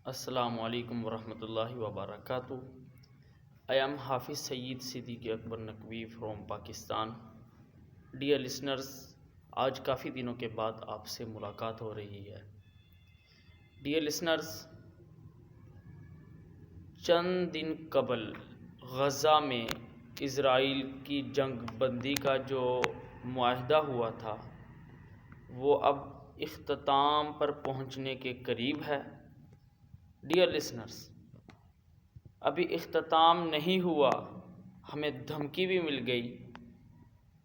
السلام علیکم ورحمۃ اللہ وبرکاتہ. I am Hafiz Saeed Siddiqui Akbar Naqvi from Pakistan. Dear listeners, آج کافی دنوں کے بعد آپ سے ملاقات ہو رہی ہے. ڈیئر لسنرز، چند دن قبل غزہ میں اسرائیل کی جنگ بندی کا جو معاہدہ ہوا تھا وہ اب اختتام پر پہنچنے کے قریب ہے. ڈیئر لسنرز، ابھی اختتام نہیں ہوا، ہمیں دھمکی بھی مل گئی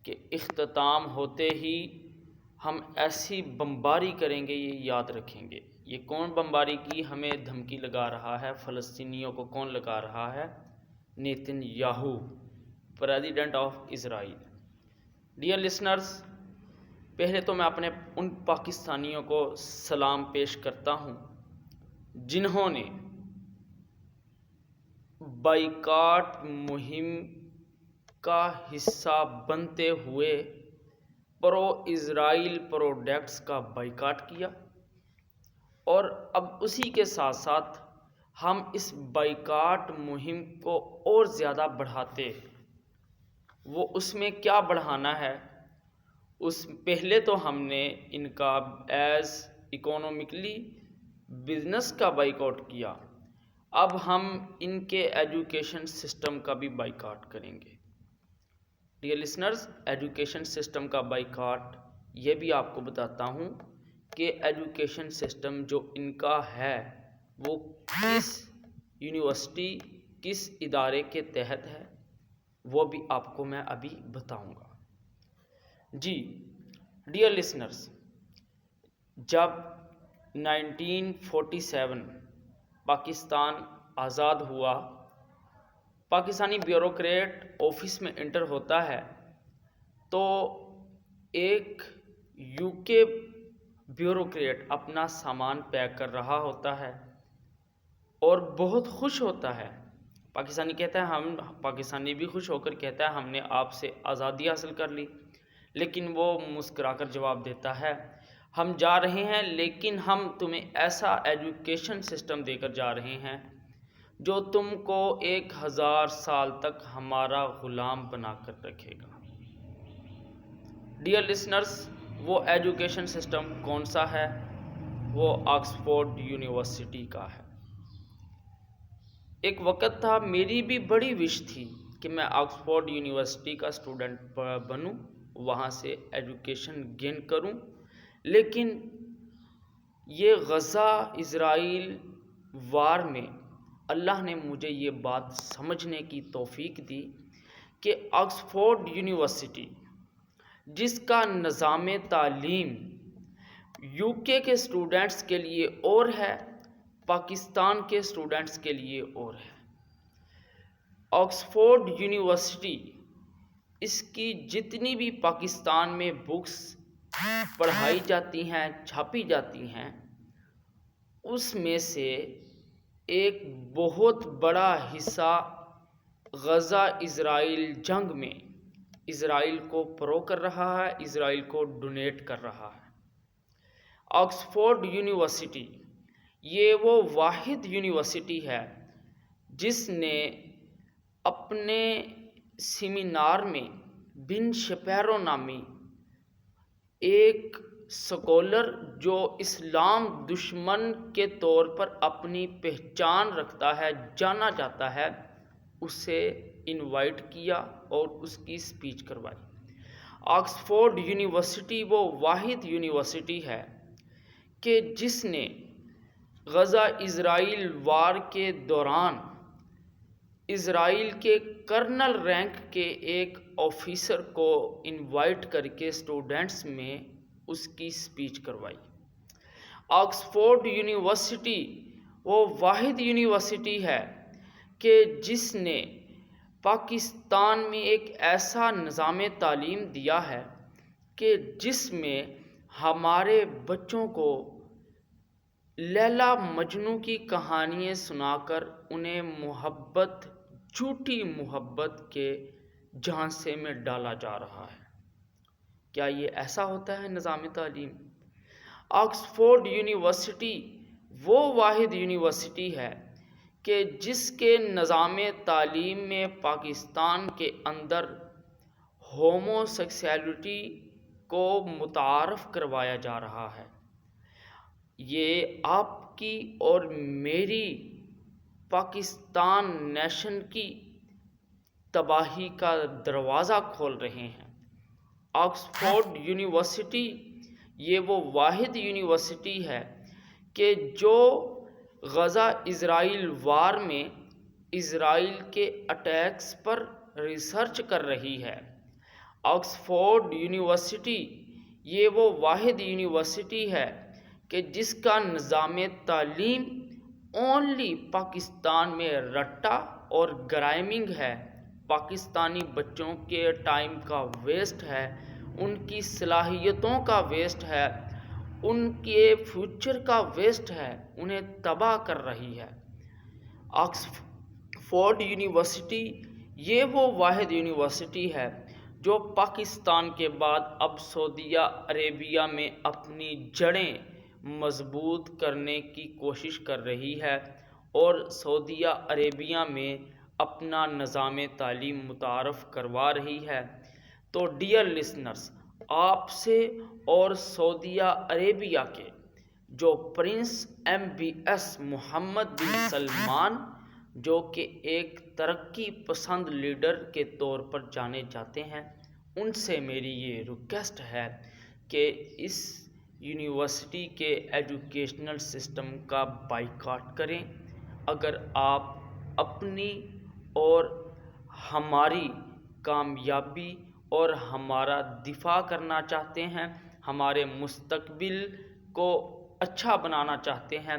کہ اختتام ہوتے ہی ہم ایسی بمباری کریں گے، یہ یاد رکھیں گے. یہ کون بمباری کی ہمیں دھمکی لگا رہا ہے؟ فلسطینیوں کو کون لگا رہا ہے؟ Nitin Yahoo, president of Israel. Dear listeners, پہلے تو میں اپنے ان پاکستانیوں کو سلام پیش کرتا ہوں جنہوں نے بائیکاٹ مہم کا حصہ بنتے ہوئے پرو اسرائیل پروڈکٹس کا بائیکاٹ کیا، اور اب اسی کے ساتھ ساتھ ہم اس بائیکاٹ مہم کو اور زیادہ بڑھاتے. وہ اس میں کیا بڑھانا ہے؟ پہلے تو ہم نے ان کا ایز اکانومکلی بزنس کا بائیکاٹ کیا، اب ہم ان کے ایجوکیشن سسٹم کا بھی بائیکاٹ کریں گے. ڈیئر لسنرز، ایجوکیشن سسٹم کا بائیکاٹ یہ بھی آپ کو بتاتا ہوں کہ ایجوکیشن سسٹم جو ان کا ہے وہ کس یونیورسٹی، کس ادارے کے تحت ہے، وہ بھی آپ کو میں ابھی بتاؤں گا. جی ڈیئر لسنرز، جب 1947 پاکستان آزاد ہوا، پاکستانی بیوروکریٹ آفس میں انٹر ہوتا ہے تو ایک یو کے بیوروکریٹ اپنا سامان پیک کر رہا ہوتا ہے اور بہت خوش ہوتا ہے. پاکستانی بھی خوش ہو کر کہتا ہے ہم نے آپ سے آزادی حاصل کر لی، لیکن وہ مسکرا کر جواب دیتا ہے ہم جا رہے ہیں لیکن ہم تمہیں ایسا ایجوکیشن سسٹم دے کر جا رہے ہیں جو تم کو 1000 سال تک ہمارا غلام بنا کر رکھے گا. ڈیئر لسنرز، وہ ایجوکیشن سسٹم کون سا ہے؟ وہ آکسفورڈ یونیورسٹی کا ہے. ایک وقت تھا، میری بھی بڑی وش تھی کہ میں آکسفورڈ یونیورسٹی کا اسٹوڈنٹ بنوں، وہاں سے ایجوکیشن گین کروں، لیکن یہ غزہ اسرائیل وار میں اللہ نے مجھے یہ بات سمجھنے کی توفیق دی کہ آکسفورڈ یونیورسٹی جس کا نظام تعلیم یو کے اسٹوڈنٹس کے لیے اور ہے، پاکستان کے اسٹوڈنٹس کے لیے اور ہے. آکسفورڈ یونیورسٹی، اس کی جتنی بھی پاکستان میں بکس پڑھائی جاتی ہیں، چھاپی جاتی ہیں، اس میں سے ایک بہت بڑا حصہ غزہ اسرائیل جنگ میں اسرائیل کو پرو کر رہا ہے، اسرائیل کو ڈونیٹ کر رہا ہے. آکسفورڈ یونیورسٹی یہ وہ واحد یونیورسٹی ہے جس نے اپنے سیمینار میں بن شپیرو نامی ایک سکولر جو اسلام دشمن کے طور پر اپنی پہچان رکھتا ہے، جانا جاتا ہے، اسے انوائٹ کیا اور اس کی سپیچ کروائی. آکسفورڈ یونیورسٹی وہ واحد یونیورسٹی ہے کہ جس نے غزہ اسرائیل وار کے دوران اسرائیل کے کرنل رینک کے ایک آفیسر کو انوائٹ کر کے اسٹوڈنٹس میں اس کی سپیچ کروائی. آکسفورڈ یونیورسٹی وہ واحد یونیورسٹی ہے کہ جس نے پاکستان میں ایک ایسا نظام تعلیم دیا ہے کہ جس میں ہمارے بچوں کو لیلا مجنوں کی کہانیاں سنا کر انہیں محبت، جھوٹی محبت کے جھانسے میں ڈالا جا رہا ہے. کیا یہ ایسا ہوتا ہے نظام تعلیم؟ آکسفورڈ یونیورسٹی وہ واحد یونیورسٹی ہے کہ جس کے نظام تعلیم میں پاکستان کے اندر ہومو سیکسولیٹی کو متعارف کروایا جا رہا ہے۔ یہ آپ کی اور میری پاکستان نیشن کی تباہی کا دروازہ کھول رہے ہیں۔ آکسفورڈ یونیورسٹی یہ وہ واحد یونیورسٹی ہے کہ جو غزہ اسرائیل وار میں اسرائیل کے اٹیکس پر ریسرچ کر رہی ہے۔ آکسفورڈ یونیورسٹی یہ وہ واحد یونیورسٹی ہے کہ جس کا نظام تعلیم اونلی پاکستان میں رٹا اور گرائمنگ ہے، پاکستانی بچوں کے ٹائم کا ویسٹ ہے، ان کی صلاحیتوں کا ویسٹ ہے، ان کے فیوچر کا ویسٹ ہے، انہیں تباہ کر رہی ہے۔ آکسفورڈ یونیورسٹی یہ وہ واحد یونیورسٹی ہے جو پاکستان کے بعد اب سعودیہ عربیہ میں اپنی جڑیں مضبوط کرنے کی کوشش کر رہی ہے اور سعودیہ عربیہ میں اپنا نظام تعلیم متعارف کروا رہی ہے۔ تو ڈیئر لسنرز، آپ سے اور سعودیہ عربیہ کے جو پرنس MBS محمد بن سلمان جو کہ ایک ترقی پسند لیڈر کے طور پر جانے جاتے ہیں، ان سے میری یہ ریکویسٹ ہے کہ اس یونیورسٹی کے ایجوکیشنل سسٹم کا بائیکاٹ کریں۔ اگر آپ اپنی اور ہماری کامیابی اور ہمارا دفاع کرنا چاہتے ہیں، ہمارے مستقبل کو اچھا بنانا چاہتے ہیں،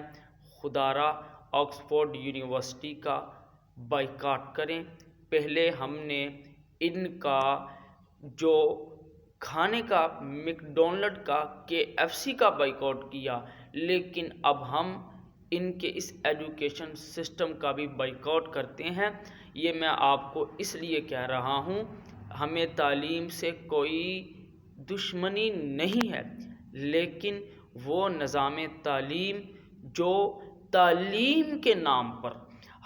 خدا را آکسفورڈ یونیورسٹی کا بائیکاٹ کریں۔ پہلے ہم نے ان کا جو کھانے کا میکڈونلڈ کا KFC کا بائیکاٹ کیا، لیکن اب ہم ان کے اس ایجوکیشن سسٹم کا بھی بائیکاٹ کرتے ہیں۔ یہ میں آپ کو اس لیے کہہ رہا ہوں، ہمیں تعلیم سے کوئی دشمنی نہیں ہے، لیکن وہ نظام تعلیم جو تعلیم کے نام پر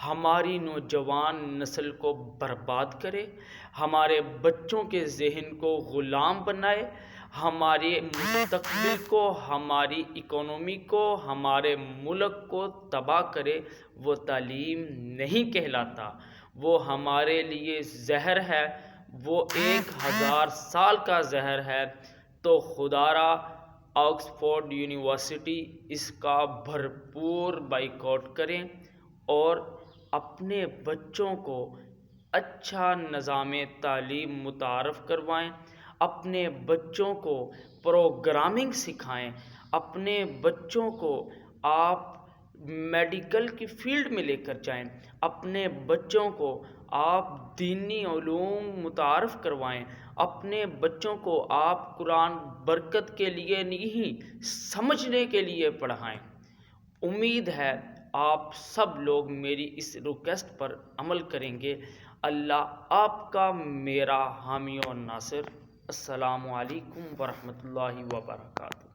ہماری نوجوان نسل کو برباد کرے، ہمارے بچوں کے ذہن کو غلام بنائے، ہمارے مستقبل کو، ہماری اکانومی کو، ہمارے ملک کو تباہ کرے، وہ تعلیم نہیں کہلاتا۔ وہ ہمارے لیے زہر ہے، وہ 1000 سال کا زہر ہے۔ تو خدا را آکسفورڈ یونیورسٹی اس کا بھرپور بائیکاٹ کریں اور اپنے بچوں کو اچھا نظام تعلیم متعارف کروائیں، اپنے بچوں کو پروگرامنگ سکھائیں، اپنے بچوں کو آپ میڈیکل کی فیلڈ میں لے کر جائیں، اپنے بچوں کو آپ دینی علوم متعارف کروائیں، اپنے بچوں کو آپ قرآن برکت کے لیے نہیں سمجھنے کے لیے پڑھائیں۔ امید ہے آپ سب لوگ میری اس ریکویسٹ پر عمل کریں گے۔ اللہ آپ کا میرا حامی و ناصر۔ السلام علیکم ورحمۃ اللہ وبرکاتہ۔